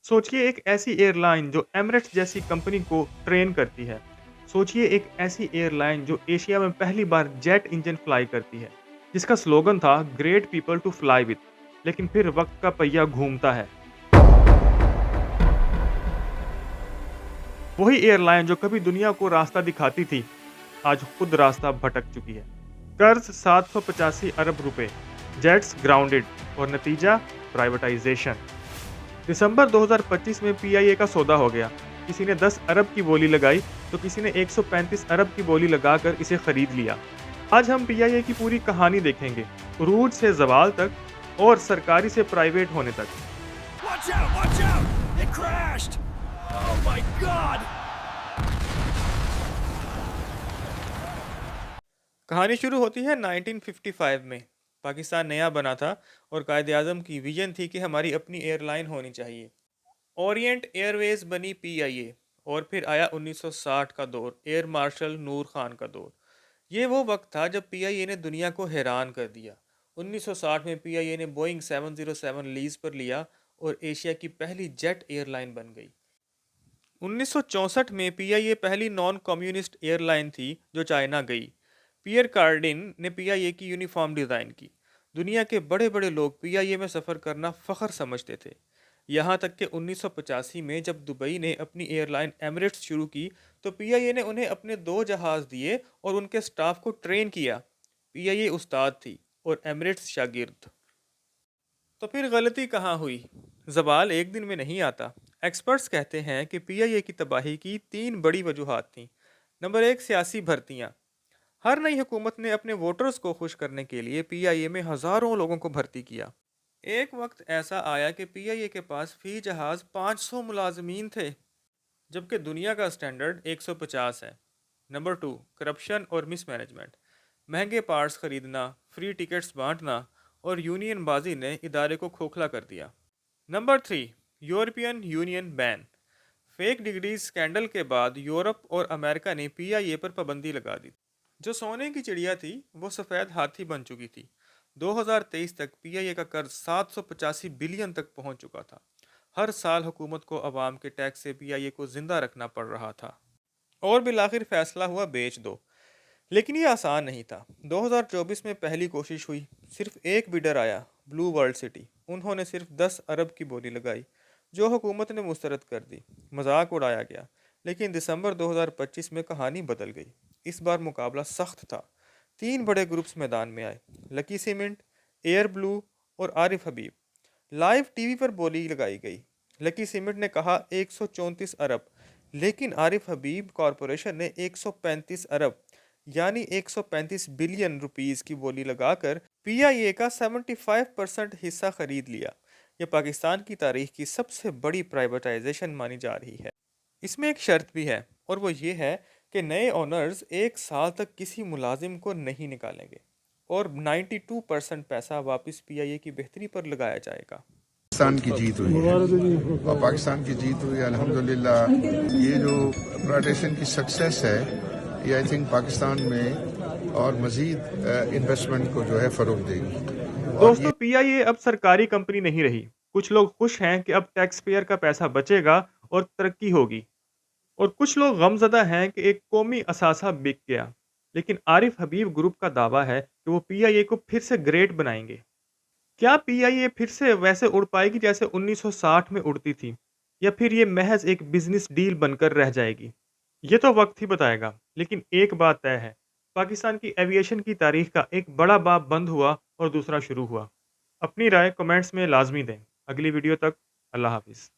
सोचिए एक ऐसी एयरलाइन जो एमिरेट्स जैसी कंपनी को ट्रेन करती है। सोचिए एक ऐसी एयरलाइन जो एशिया में पहली बार जेट इंजन फ्लाई करती है, जिसका स्लोगन था great people to fly with. लेकिन फिर वक्त का पहिया घूमता है। वही एयरलाइन जो कभी दुनिया को रास्ता दिखाती थी, आज खुद रास्ता भटक चुकी है। कर्ज 785 अरब रुपए, जेट्स ग्राउंडेड और नतीजा प्राइवेटाइजेशन। दिसंबर 2025 में पीआईए का सौदा हो गया। किसी ने 10 अरब की बोली लगाई तो किसी ने 135 अरब की बोली लगाकर इसे खरीद लिया। आज हम पीआईए की पूरी कहानी देखेंगे, उरूज से जवाल तक और सरकारी से प्राइवेट होने तक। Watch out! Watch out! It crashed! Oh my god! कहानी शुरू होती है 1955 में। पाकिस्तान नया बना था और कायद आज़म की विजन थी कि हमारी अपनी एयरलाइन होनी चाहिए। ओरिएंट एयरवेज बनी पीआईए। और फिर आया 1960 का दौर, एयर मार्शल नूर खान का दौर। ये वो वक्त था जब पीआईए ने दुनिया को हैरान कर दिया। 1960 में पीआईए ने बोइंग 707 लीज पर लिया और एशिया की पहली जेट एयरलाइन बन गई। 1964 में पीआईए पहली नॉन कम्युनिस्ट एयरलाइन थी जो चाइना गई। पियर कार्डिन ने पीआईए की यूनिफॉर्म डिज़ाइन की। दुनिया के बड़े बड़े लोग पीआईए में सफ़र करना फ़ख्र समझते थे। यहाँ तक कि 1985 में जब दुबई ने अपनी एयरलाइन एमिरेट्स शुरू की तो पीआईए ने उन्हें अपने 2 जहाज़ दिए और उनके स्टाफ को ट्रेन किया। पीआईए उस्ताद थी और एमिरेट्स शागिर्द। तो फिर गलती कहाँ हुई? जवाल एक दिन में नहीं आता। एक्सपर्ट्स कहते हैं कि पीआईए की तबाही की 3 बड़ी वजूहात थीं। नंबर 1, सियासी भर्तियाँ। हर नई हुकूमत ने अपने वोटर्स को खुश करने के लिए पीआईए में हज़ारों लोगों को भर्ती किया। एक वक्त ऐसा आया कि पीआईए के पास फी जहाज़ 500 मुलाजमीन थे, जबकि दुनिया का स्टैंडर्ड 150 है। नंबर 2, करप्शन और मिसमैनेजमेंट। महंगे पार्ट्स खरीदना, फ्री टिकट्स बांटना और यूनियन बाजी ने इदारे को खोखला कर दिया। Number 3, European union ban. Fake degrees scandal के बाद यूरोप और अमेरिका ने पीआईए पर पाबंदी लगा दी। जो सोने की चिड़िया थी वो सफ़ेद हाथी बन चुकी थी। 2023 तक पीआईए का कर्ज 785 बिलियन तक पहुंच चुका था। हर साल हुकूमत को अवाम के टैक्स से पीआईए को जिंदा रखना पड़ रहा था। और बिलाखिर फैसला हुआ बेच दो। लेकिन ये आसान नहीं था। 2024 में पहली कोशिश हुई। सिर्फ एक बिडर आया, ब्लू वर्ल्ड सिटी। उन्होंने सिर्फ 10 अरब की बोली लगाई, जो हुकूमत ने मुस्तरद कर दी। मजाक उड़ाया गया। लेकिन दिसंबर 2025 में कहानी बदल गई। इस बार मुकाबला सख्त था। 3 बड़े ग्रुप्स मैदान में आए, लकी सीमेंट, एयर ब्लू और आरिफ हबीब। लाइव टीवी पर बोली लगाई गई। लकी सीमेंट ने कहा 134 अरब, लेकिन आरिफ हबीब कॉरपोरेशन ने 135 अरब यानी 135 बिलियन रुपीस की बोली लगाकर पीआईए का 75% हिस्सा खरीद लिया। यह पाकिस्तान की तारीख की सबसे बड़ी प्राइवेटाइजेशन मानी जा रही है। इसमें एक शर्त भी है और वो ये है कि नए ओनर्स 1 साल तक किसी मुलाजिम को नहीं निकालेंगे और 92% पैसा वापस पीआईए की बेहतरी पर लगाया जाएगा। पाकिस्तान की जीत हुई है और पाकिस्तान की जीत हुई अल्हम्दुलिल्लाह। ये जो प्राइवेटाइजेशन की सक्सेस है, ये आई थिंक पाकिस्तान में और मजीद इन्वेस्टमेंट को जो है फ़रोग देगी। और दोस्तों, पीआईए अब सरकारी कंपनी नहीं रही। कुछ लोग खुश हैं कि अब टैक्स पेयर का पैसा बचेगा और तरक्की होगी, और कुछ लोग गमज़दा हैं कि एक कौमी असासा बिक गया। लेकिन आरिफ हबीब ग्रुप का दावा है कि वो पीआईए को फिर से ग्रेट बनाएंगे। क्या पीआईए फिर से वैसे उड़ पाएगी जैसे 1960 में उड़ती थी, या फिर ये महज एक बिजनेस डील बनकर रह जाएगी? ये तो वक्त ही बताएगा। लेकिन एक बात तय है, पाकिस्तान की एविएशन की तारीख का एक बड़ा बाब बंद हुआ और दूसरा शुरू हुआ। अपनी राय कमेंट्स में लाजमी दें। अगली वीडियो तक अल्लाह हाफिज़।